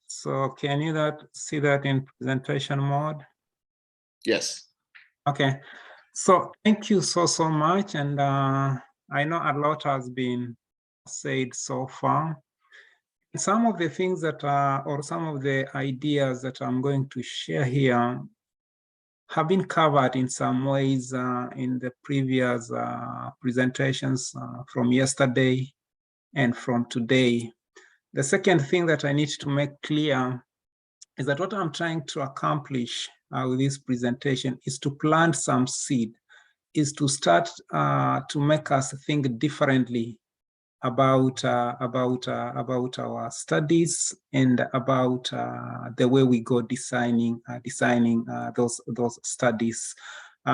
So can you see that in presentation mode? Yes. Okay. So thank you so much. And I know a lot has been said so far. Some of the things that or some of the ideas that I'm going to share here have been covered in some ways in the previous presentations from yesterday and from today. The second thing that I need to make clear is that what I'm trying to accomplish with this presentation is to plant some seed, is to start to make us think differently about our studies and about the way we go designing those studies,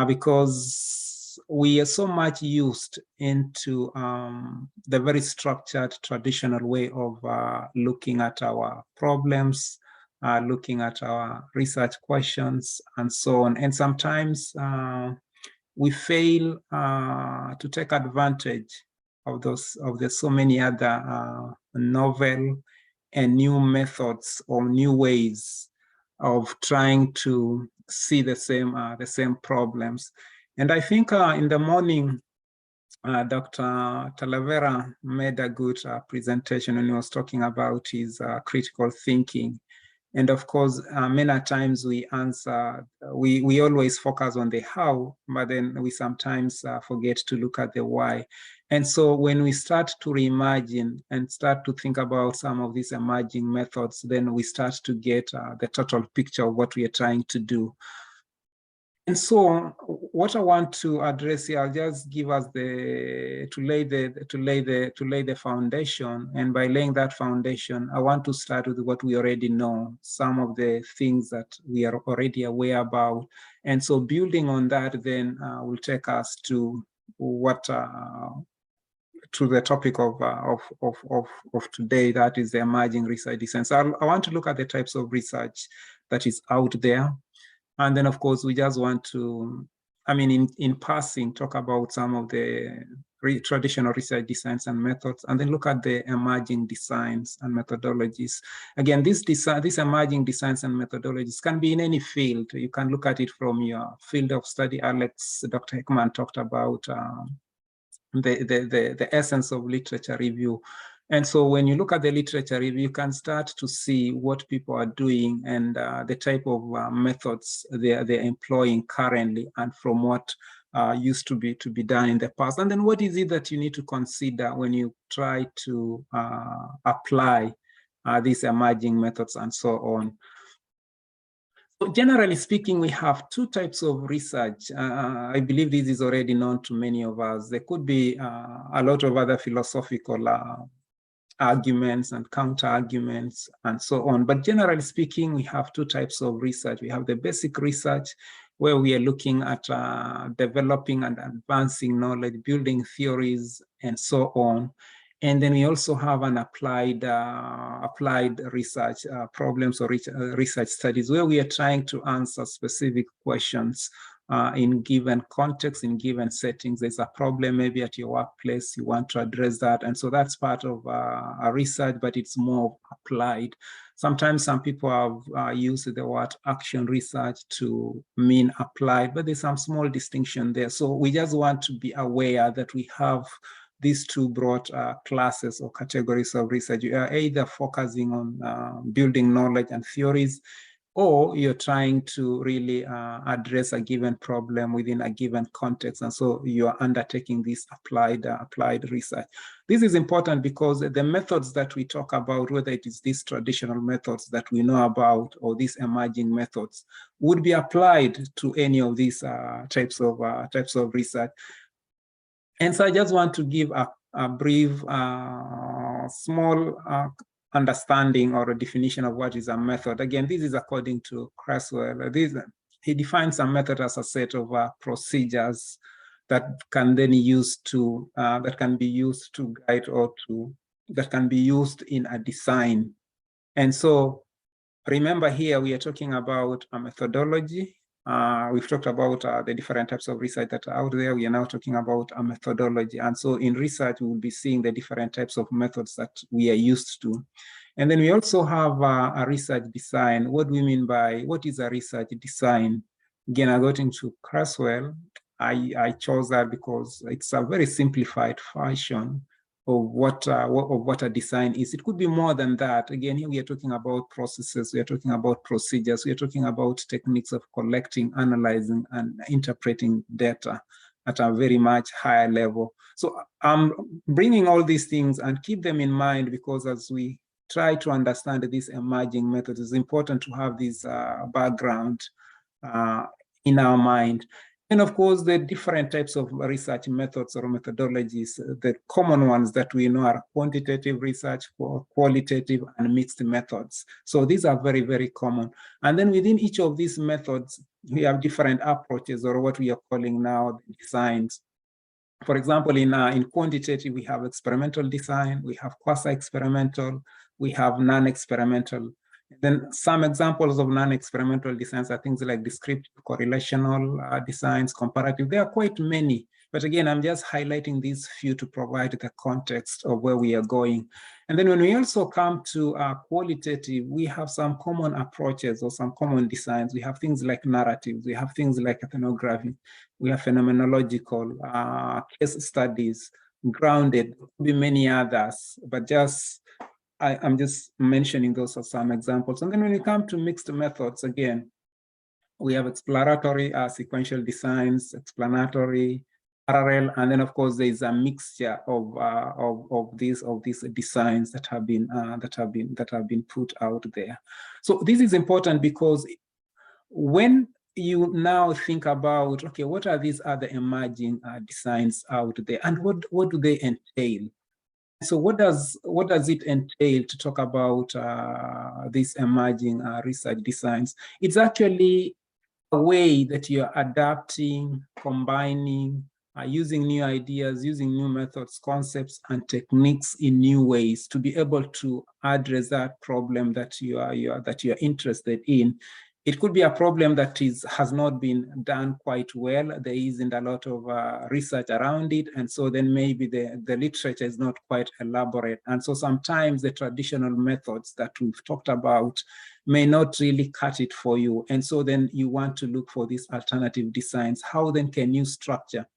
because we are so much used into the very structured traditional way of looking at our problems, looking at our research questions and so on, and sometimes we fail to take advantage of the so many other novel and new methods or new ways of trying to see the same problems. And I think in the morning, Dr. Talavera made a good presentation when he was talking about his critical thinking. And of course, many times we always focus on the how, but then we sometimes forget to look at the why. And so when we start to reimagine and start to think about some of these emerging methods, then we start to get the total picture of what we are trying to do. And so what I want to address here, I'll just give us to lay the foundation. And by laying that foundation, I want to start with what we already know, some of the things that we are already aware about. And so building on that then will take us to what to the topic of today, that is the emerging research design. So I want to look at the types of research that is out there. And then, of course, we just want to, I mean, in passing, talk about some of the traditional research designs and methods, and then look at the emerging designs and methodologies. Again, these emerging designs and methodologies can be in any field. You can look at it from your field of study. Dr. Heckman talked about the essence of literature review. And so when you look at the literature review, you can start to see what people are doing and the type of methods they're employing currently, and from what used to be done in the past. And then what is it that you need to consider when you try to apply these emerging methods and so on. So generally speaking, we have two types of research. I believe this is already known to many of us. There could be a lot of other philosophical arguments and counter arguments and so on. But generally speaking, we have two types of research. We have the basic research, where we are looking at developing and advancing knowledge, building theories, and so on. And then we also have an applied research problems or research studies, where we are trying to answer specific questions in given context, in given settings. There's a problem maybe at your workplace, you want to address that. And so that's part of a research, but it's more applied. Sometimes some people have used the word action research to mean applied, but there's some small distinction there. So we just want to be aware that we have these two broad classes or categories of research. You are either focusing on building knowledge and theories, or you're trying to really address a given problem within a given context. And so you're undertaking this applied research. This is important because the methods that we talk about, whether it is these traditional methods that we know about or these emerging methods, would be applied to any of these types of research. And so I just want to give a brief, small understanding or a definition of what is a method. Again, this is according to Creswell. He defines a method as a set of procedures that can then that can be used to guide or that can be used in a design. And so remember, here we are talking about a methodology. We've talked about the different types of research that are out there. We are now talking about a methodology. And so in research, we will be seeing the different types of methods that we are used to. And then we also have a research design. What do we mean by, what is a research design? Again, I got into Creswell. I chose that because it's a very simplified version of what a design is. It could be more than that. Again, here we are talking about processes, we are talking about procedures, we are talking about techniques of collecting, analyzing, and interpreting data at a very much higher level. So I'm bringing all these things and keep them in mind, because as we try to understand these emerging methods, it's important to have this background in our mind. And of course, the different types of research methods or methodologies, the common ones that we know are quantitative research, qualitative, and mixed methods. So these are very, very common. And then within each of these methods, we have different approaches, or what we are calling now designs. For example, in quantitative, we have experimental design, we have quasi-experimental, we have non-experimental. Then some examples of non-experimental designs are things like descriptive, correlational designs, comparative. There are quite many, but again, I'm just highlighting these few to provide the context of where we are going. And then when we also come to qualitative, we have some common approaches or some common designs. We have things like narratives, we have things like ethnography, we have phenomenological case studies, grounded, there could be many others, but I'm just mentioning those as some examples. And then when you come to mixed methods, again, we have exploratory sequential designs, explanatory, parallel, and then of course there is a mixture of these designs that have been put out there. So this is important because when you now think about, okay, what are these other emerging designs out there, and what do they entail? So what does it entail to talk about these emerging research designs? It's actually a way that you're adapting, combining, using new ideas, using new methods, concepts, and techniques in new ways to be able to address that problem that you're interested in. It could be a problem that has not been done quite well. There isn't a lot of research around it. And so then maybe the literature is not quite elaborate. And so sometimes the traditional methods that we've talked about may not really cut it for you. And so then you want to look for these alternative designs. How then can you structure?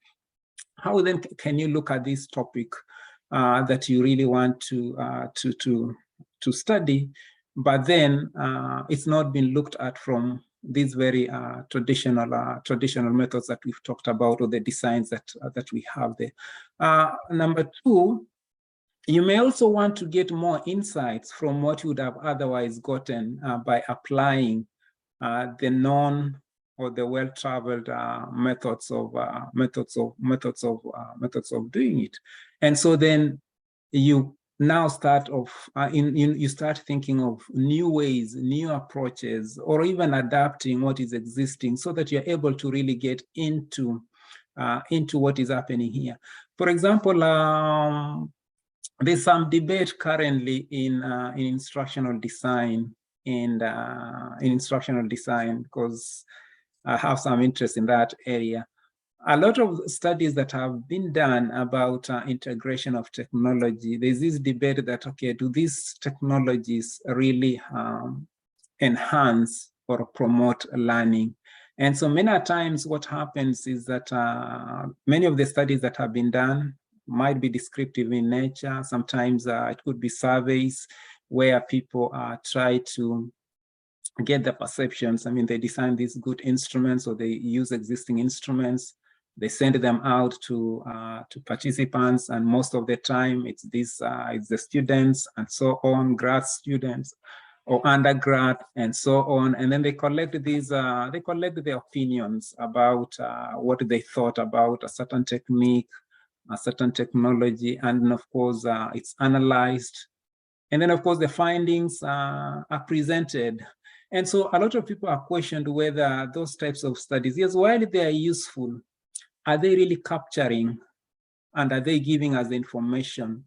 How then can you look at this topic that you really want to study? But then it's not been looked at from these very traditional methods that we've talked about, or the designs that we have there. Number two, you may also want to get more insights from what you would have otherwise gotten by applying the known or the well-traveled methods of doing it. And so then you now start you start thinking of new ways, new approaches, or even adapting what is existing so that you're able to really get into what is happening here. For example, there's some debate currently in instructional design because I have some interest in that area. A lot of studies that have been done about integration of technology, there's this debate that, okay, do these technologies really enhance or promote learning? And so many times what happens is that many of the studies that have been done might be descriptive in nature. Sometimes it could be surveys where people try to get the perceptions. I mean, they design these good instruments, or they use existing instruments. They send them out to participants, and most of the time it's the students and so on, grad students or undergrad and so on, and then they collect these their opinions about what they thought about a certain technique, a certain technology, and of course it's analyzed, and then of course the findings are presented. And so a lot of people are questioned whether those types of studies, yes, while they are useful, are they really capturing and are they giving us the information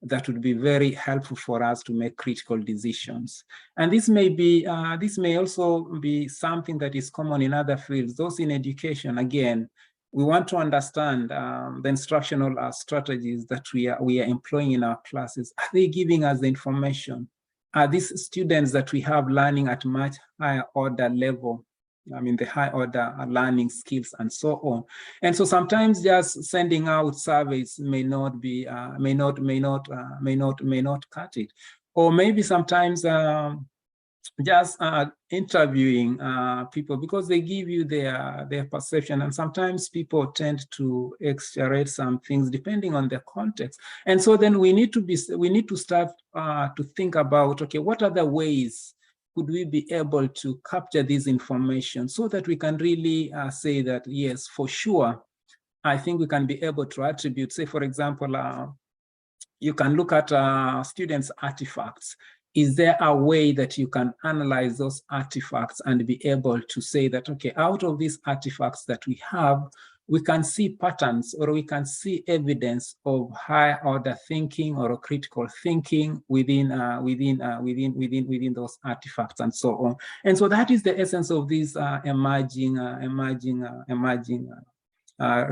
that would be very helpful for us to make critical decisions? And this may also be something that is common in other fields. Those in education, again, we want to understand the instructional strategies that we are employing in our classes. Are they giving us the information are these students that we have learning at much higher order level. I mean, the high order learning skills and so on. And so sometimes just sending out surveys may not be, may not cut it. Or maybe sometimes just interviewing people, because they give you their perception, and sometimes people tend to exaggerate some things depending on the context. And so then we need to start to think about, okay, what other ways could we be able to capture this information so that we can really say that, yes, for sure, I think we can be able to attribute, say, for example, you can look at students' artifacts. Is there a way that you can analyze those artifacts and be able to say that, okay, out of these artifacts that we have, we can see patterns, or we can see evidence of high order thinking or critical thinking within those artifacts and so on. And so that is the essence of these emerging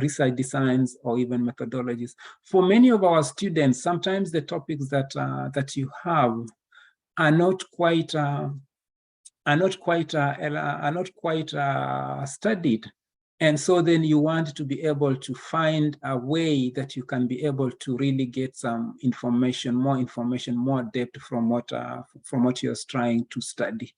research designs or even methodologies. For many of our students, sometimes the topics that you have are not quite studied. And so then you want to be able to find a way that you can be able to really get some information, more depth from what you're trying to study.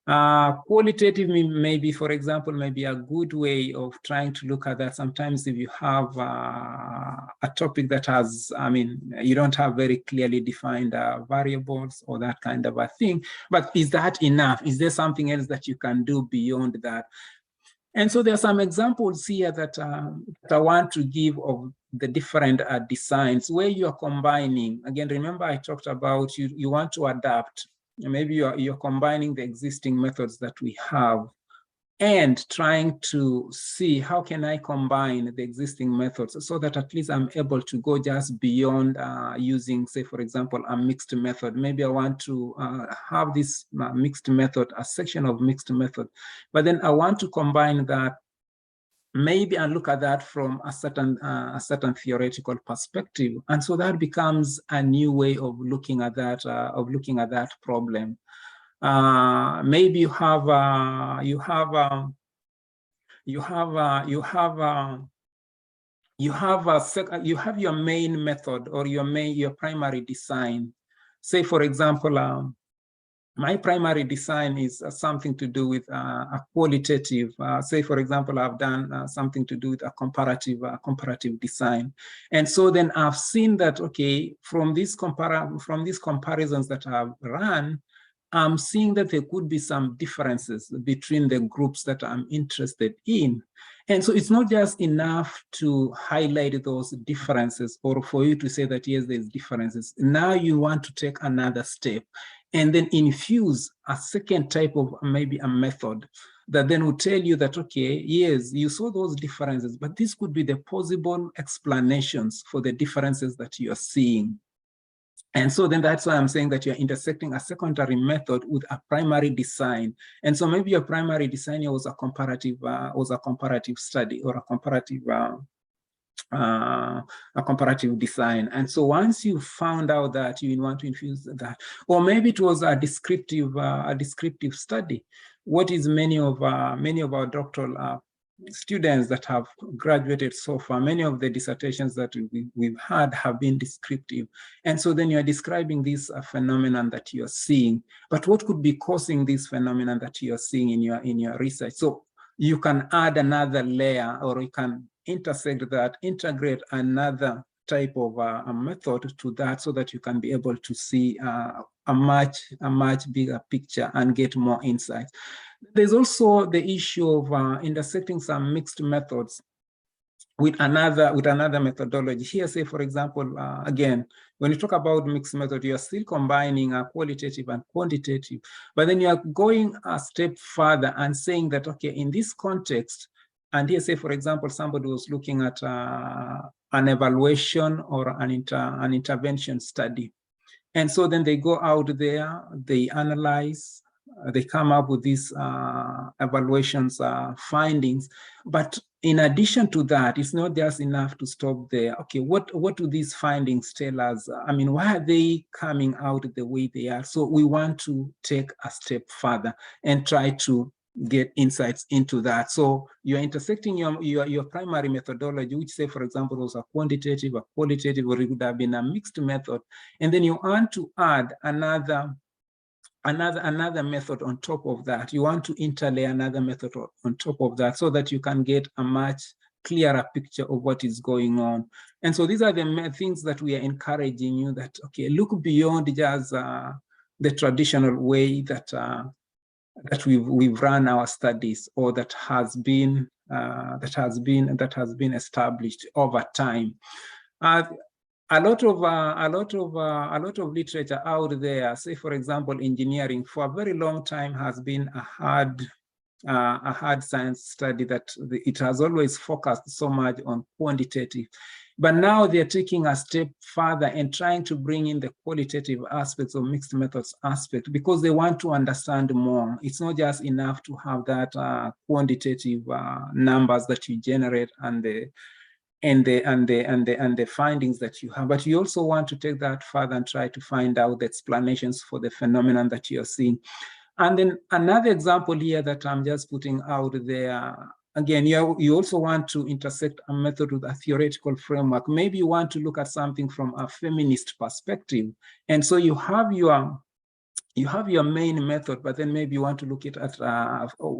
Qualitative maybe, for example, maybe a good way of trying to look at that. Sometimes if you have a topic that has, I mean, you don't have very clearly defined variables or that kind of a thing, but is that enough? Is there something else that you can do beyond that? And so there are some examples here that I want to give of the different designs where you are combining. Again, remember I talked about you want to adapt. Maybe you're combining the existing methods that we have and trying to see how can I combine the existing methods so that at least I'm able to go just beyond using, say, for example, a mixed method. Maybe I want to have this mixed method, a section of mixed method, but then I want to combine that maybe and look at that from a certain theoretical perspective. And so that becomes a new way of looking at that problem. Maybe you have your main method or your primary design. Say, for example, my primary design is something to do with a qualitative. Say, for example, I've done something to do with a comparative design, and so then I've seen that, okay, from these comparisons that I've run, I'm seeing that there could be some differences between the groups that I'm interested in. And so it's not just enough to highlight those differences or for you to say that, yes, there's differences. Now you want to take another step and then infuse a second type of maybe a method that then will tell you that, okay, yes, you saw those differences, but this could be the possible explanations for the differences that you're seeing. And so then that's why I'm saying that you're intersecting a secondary method with a primary design. And so maybe your primary design was a comparative study or a comparative design. And so once you found out that you want to infuse that, or maybe it was a descriptive study. What is many of our doctoral students that have graduated so far, many of the dissertations that we've had have been descriptive. And so then you're describing this phenomenon that you're seeing, but what could be causing this phenomenon that you're seeing in your research? So you can add another layer, or you can integrate another type of a method to that, so that you can be able to see a much bigger picture and get more insights. There's also the issue of intersecting some mixed methods with another methodology. Here, say, for example, again, when you talk about mixed method, you're still combining qualitative and quantitative, but then you're going a step further and saying that, okay, in this context, and here, say, for example, somebody was looking at an evaluation or an intervention study. And so then they go out there, they analyze, they come up with these evaluations findings, but in addition to that, it's not just enough to stop there. Okay, what do these findings tell us? I mean, why are they coming out the way they are? So we want to take a step further and try to get insights into that. So you're intersecting your primary methodology, which, say, for example, was a quantitative, a qualitative, or it would have been a mixed method. And then you want to add another method on top of that. You want to interlay another method on top of that so that you can get a much clearer picture of what is going on. And so these are the things that we are encouraging you, that, okay, look beyond just the traditional way that that we've run our studies, or that has been established over time. A lot of literature out there, say, for example, engineering, for a very long time has been a hard science study, that it has always focused so much on quantitative. But now they're taking a step further and trying to bring in the qualitative aspects of mixed methods aspect, because they want to understand more. It's not just enough to have that quantitative numbers that you generate and the findings that you have, but you also want to take that further and try to find out the explanations for the phenomenon that you're seeing. And then another example here that I'm just putting out there, again, you also want to intersect a method with a theoretical framework. Maybe you want to look at something from a feminist perspective. And so you have your main method, but then maybe you want to look at it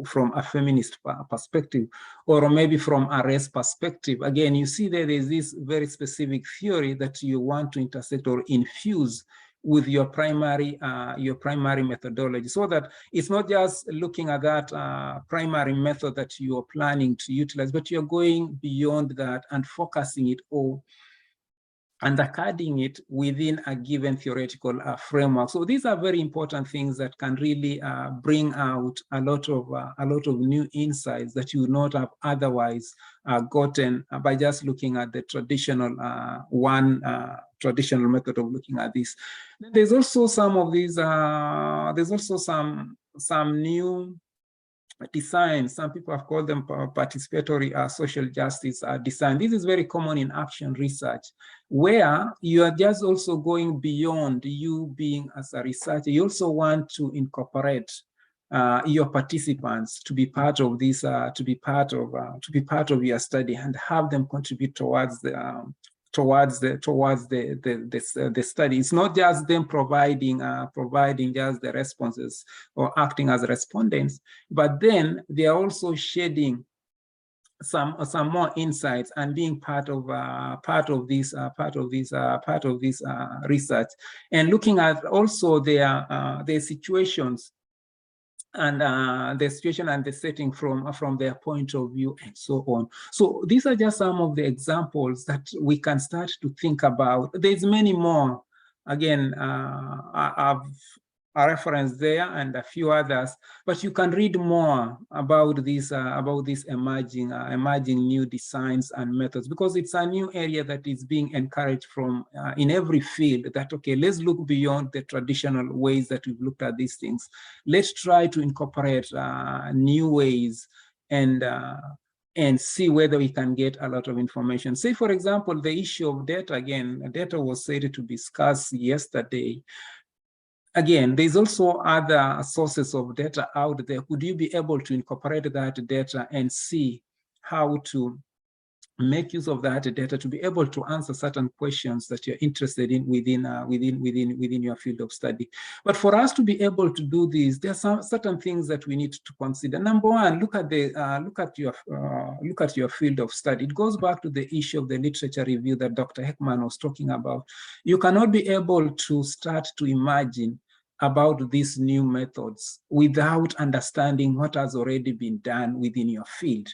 from a feminist perspective, or maybe from a race perspective. Again, you see there's this very specific theory that you want to intersect or infuse with your primary methodology, so that it's not just looking at that primary method that you're planning to utilize, but you're going beyond that and focusing it all, undercutting it within a given theoretical framework. So these are very important things that can really bring out a lot of new insights that you would not have otherwise gotten by just looking at the traditional traditional method of looking at this. There's also some of these. There's also some new design. Some people have called them participatory social justice design. This is very common in action research, where you are just also going beyond you being as a researcher. You also want to incorporate your participants to be part of this, to be part of your study, and have them contribute towards the study. It's not just them providing just the responses or acting as respondents, but then they are also shedding some more insights and being part of this research, and looking at also their situations and the situation and the setting from their point of view, and so on. So these are just some of the examples that we can start to think about. There's many more. Again, I've a reference there and a few others, but you can read more about these emerging new designs and methods, because it's a new area that is being encouraged from in every field, that, okay, let's look beyond the traditional ways that we've looked at these things. Let's try to incorporate new ways and see whether we can get a lot of information. Say, for example, the issue of data. Again, data was said to be scarce yesterday. Again, there's also other sources of data out there. Could you be able to incorporate that data and see how to make use of that data to be able to answer certain questions that you're interested in within your field of study? But for us to be able to do this, there are some certain things that we need to consider. Number one, look at your field of study. It goes back to the issue of the literature review that Dr. Heckman was talking about. You cannot be able to start to imagine about these new methods without understanding what has already been done within your field.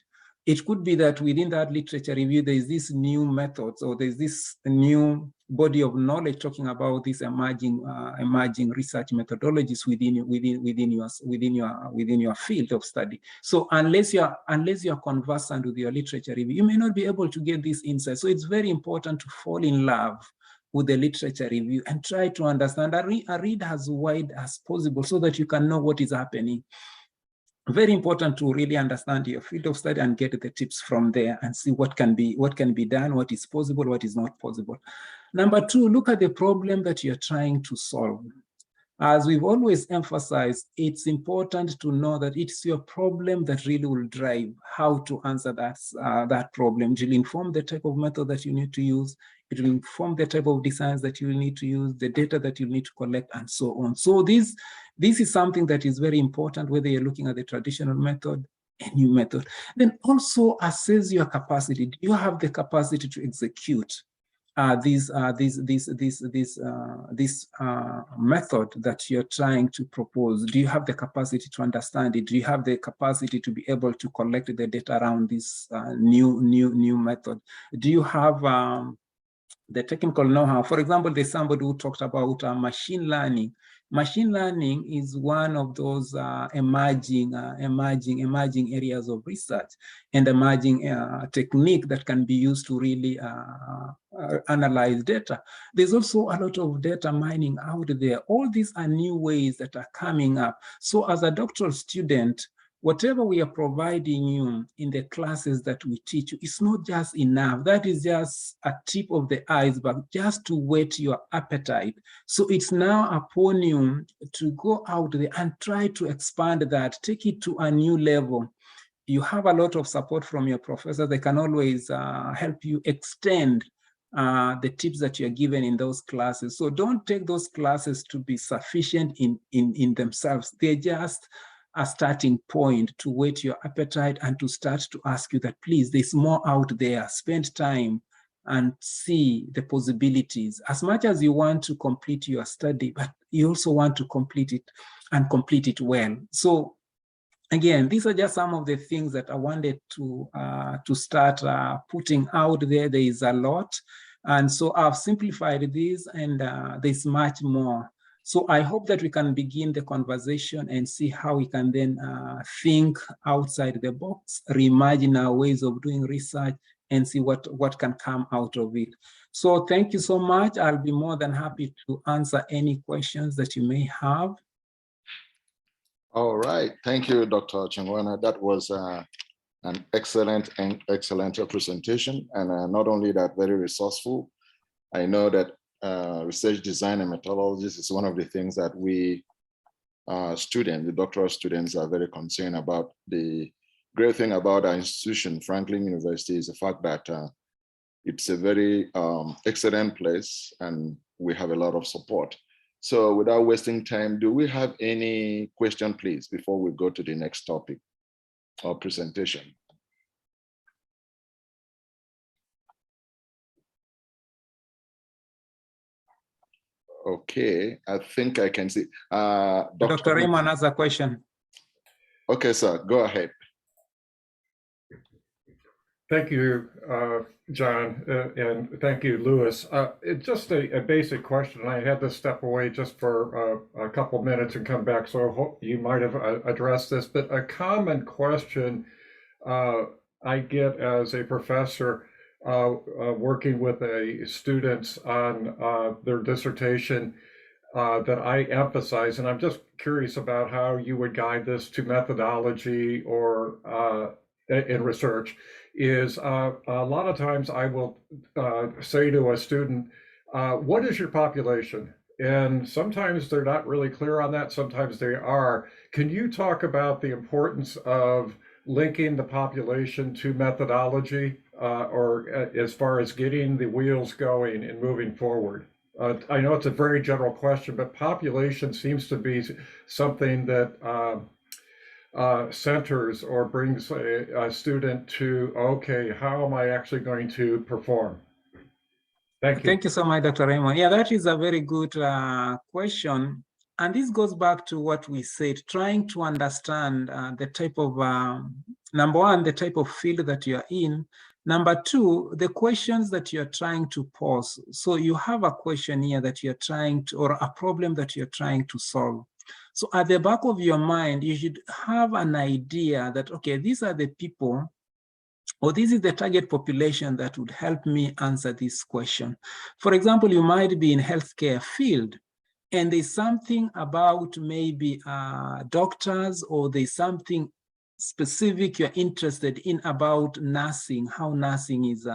It could be that within that literature review, there's these new methods, or there's this new body of knowledge talking about these emerging research methodologies within your field of study. So unless you're conversant with your literature review, you may not be able to get these insights. So it's very important to fall in love with the literature review and try to understand and read as wide as possible, so that you can know what is happening. very important to really understand your field of study and get the tips from there and see what can be done, what is possible, what is not possible. Number two, look at the problem that you're trying to solve. As we've always emphasized, it's important to know that it's your problem that really will drive how to answer that problem. It will inform the type of method that you need to use. It will inform the type of designs that you will need to use, the data that you need to collect, and so on. So this is something that is very important, whether you're looking at the traditional method, a new method. Then also assess your capacity. Do you have the capacity to execute this method that you're trying to propose? Do you have the capacity to understand it? Do you have the capacity to be able to collect the data around this new method? Do you have the technical know-how? For example, there's somebody who talked about machine learning. Machine learning is one of those emerging areas of research and emerging technique that can be used to really analyze data. There's also a lot of data mining out there. All these are new ways that are coming up. So as a doctoral student, whatever we are providing you in the classes that we teach you, it's not just enough. That is just a tip of the iceberg, just to whet your appetite. So it's now upon you to go out there and try to expand that, take it to a new level. You have a lot of support from your professor. They can always help you extend the tips that you're given in those classes. So don't take those classes to be sufficient in themselves. They're just a starting point to whet your appetite and to start to ask you that, please, there's more out there. Spend time and see the possibilities. As much as you want to complete your study, but you also want to complete it and complete it well. So again, these are just some of the things that I wanted to start putting out there. There is a lot. And so I've simplified this, and there's much more. So I hope that we can begin the conversation and see how we can then think outside the box, reimagine our ways of doing research, and see what can come out of it. So thank you so much. I'll be more than happy to answer any questions that you may have. All right. Thank you, Dr. Chongwony. That was an excellent presentation. And not only that, very resourceful. I know that research design and methodologies is one of the things that we students, the doctoral students, are very concerned about. The great thing about our institution, Franklin University, is the fact that it's a very excellent place and we have a lot of support. So without wasting time, do we have any question, please, before we go to the next topic or presentation? Okay, I think I can see. Dr. Raymond has a question. Okay, sir, go ahead. Thank you, John, and thank you, Louis. It's just a basic question. I had to step away just for a couple minutes and come back, so I hope you might have addressed this. But a common question I get as a professor working with students on their dissertation that I emphasize, and I'm just curious about how you would guide this to methodology or in research, is a lot of times I will say to a student, what is your population? And sometimes they're not really clear on that, sometimes they are. Can you talk about the importance of linking the population to methodology or as far as getting the wheels going and moving forward? I know it's a very general question, but population seems to be something that centers or brings a student to, okay, how am I actually going to perform? Thank you. Thank you so much, Dr. Raymond. Yeah, that is a very good question. And this goes back to what we said, trying to understand the type of, number one, the type of field that you're in. Number two, the questions that you're trying to pose. So you have a question here that you're trying to, or a problem that you're trying to solve. So at the back of your mind, you should have an idea that, okay, these are the people, or this is the target population that would help me answer this question. For example, you might be in healthcare field, and there's something about maybe doctors, or there's something specific you're interested in about nursing, how nursing is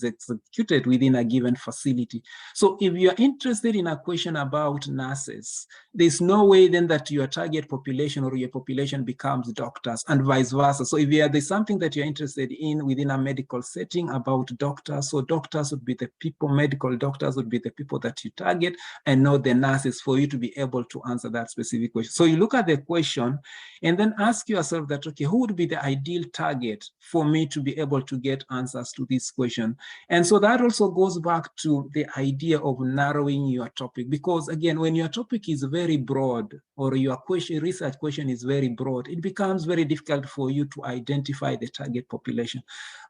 executed within a given facility. So if you're interested in a question about nurses, there's no way then that your target population or your population becomes doctors, and vice versa. So if there's something that you're interested in within a medical setting about doctors, so doctors would be the people, medical doctors would be the people that you target, and not the nurses, for you to be able to answer that specific question. So you look at the question and then ask yourself that, okay, who would be the ideal target for me to be able to get answers to this question? And so that also goes back to the idea of narrowing your topic, because again, when your topic is very broad, or your research question is very broad, it becomes very difficult for you to identify the target population.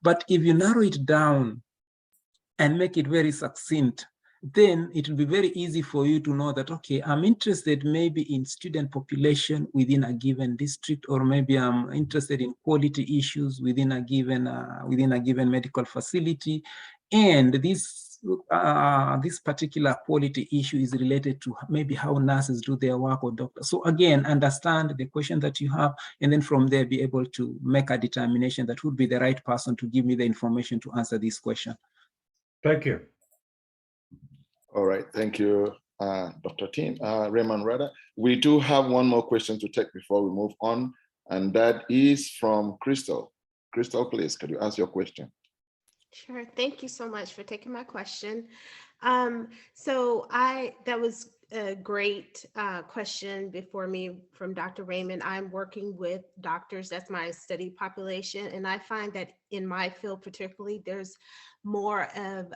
But if you narrow it down and make it very succinct, then it will be very easy for you to know that, okay, I'm interested maybe in student population within a given district, or maybe I'm interested in quality issues within a given medical facility, and this particular quality issue is related to maybe how nurses do their work, or doctors. So again, understand the question that you have, and then from there be able to make a determination that would be the right person to give me the information to answer this question. Thank you. All right, thank you, Dr. Tin. Raymond Rada, we do have one more question to take before we move on, and that is from Crystal. Crystal, please, could you ask your question? Sure, thank you so much for taking my question. That was a great question before me from Dr. Raymond. I'm working with doctors, that's my study population, and I find that in my field particularly, there's more of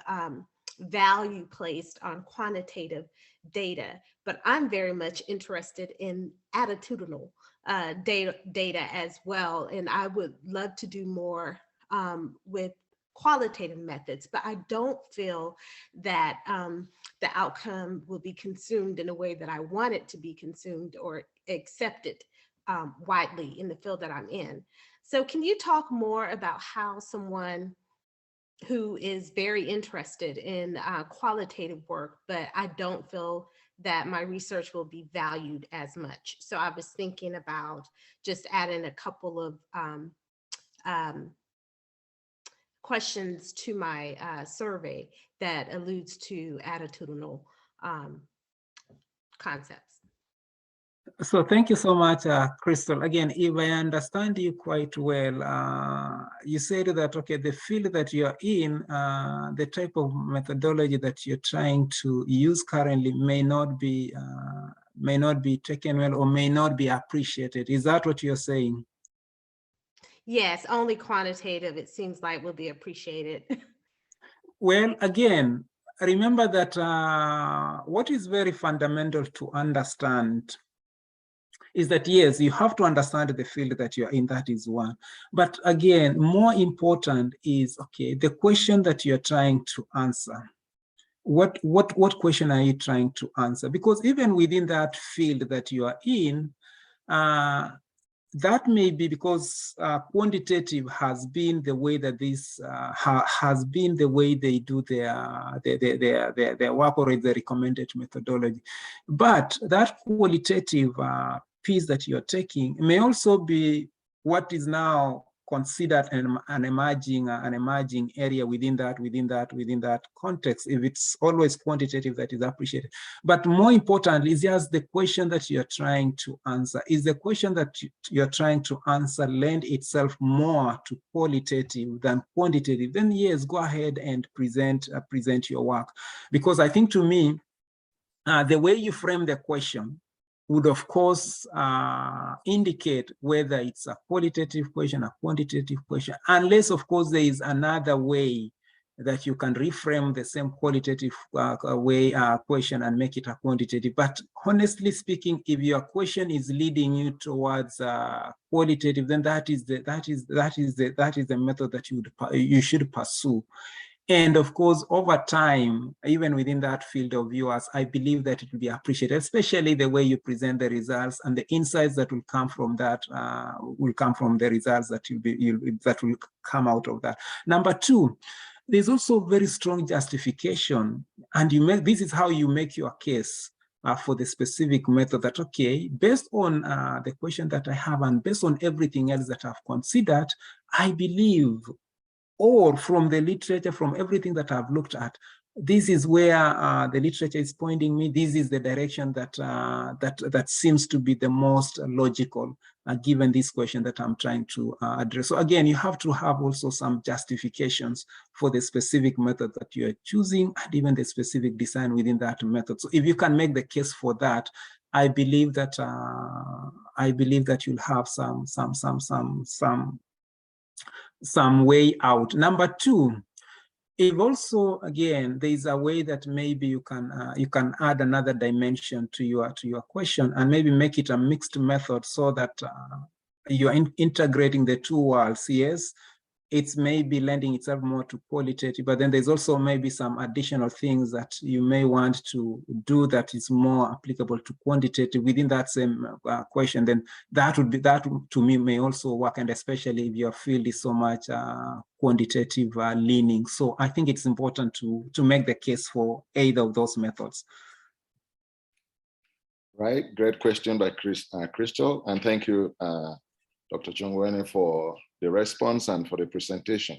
value placed on quantitative data, but I'm very much interested in attitudinal data as well. And I would love to do more with qualitative methods, but I don't feel that the outcome will be consumed in a way that I want it to be consumed or accepted widely in the field that I'm in. So can you talk more about how someone who is very interested in qualitative work, but I don't feel that my research will be valued as much? So I was thinking about just adding a couple of questions to my survey that alludes to attitudinal concepts. So thank you so much, Crystal. Again, if I understand you quite well, you said that, okay, the field that you're in, the type of methodology that you're trying to use currently may not be taken well, or may not be appreciated. Is that what you're saying? Yes, only quantitative, it seems like, will be appreciated. Well, again, remember that what is very fundamental to understand is that, yes, you have to understand the field that you're in, that is one. But again, more important is, okay, the question that you're trying to answer. What question are you trying to answer? Because even within that field that you are in, that may be because quantitative has been the way that this has been the way they do their work, or the recommended methodology. But that qualitative piece that you're taking may also be what is now considered an emerging area within that context, if it's always quantitative that is appreciated. But more importantly, is just the question that you're trying to answer. Is the question that you're trying to answer lend itself more to qualitative than quantitative? Then yes, go ahead and present your work. Because I think, to me, the way you frame the question would, of course, indicate whether it's a qualitative question, a quantitative question, unless, of course, there is another way that you can reframe the same qualitative question and make it a quantitative. But honestly speaking, if your question is leading you towards qualitative, then that is the method that you should pursue. And of course, over time, even within that field of viewers, I believe that it will be appreciated, especially the way you present the results and the insights that will come from that, will come from the results that will come out of that. Number two, there's also very strong justification, and this is how you make your case for the specific method that, okay, based on the question that I have and based on everything else that I've considered, I believe, or from the literature, from everything that I've looked at, this is where the literature is pointing me. This is the direction that that seems to be the most logical, given this question that I'm trying to address. So again, you have to have also some justifications for the specific method that you are choosing, and even the specific design within that method. So if you can make the case for that, I believe that you'll have some way out. Number two, if also, again, there is a way that maybe you can add another dimension to your question and maybe make it a mixed method, so that you're integrating the two worlds. Yes, it's maybe lending itself more to qualitative, but then there's also maybe some additional things that you may want to do that is more applicable to quantitative within that same question. Then that to me may also work, and especially if your field is so much quantitative leaning. So I think it's important to make the case for either of those methods. Right, great question by Crystal, and thank you, Dr. Chongwony, for the response and for the presentation.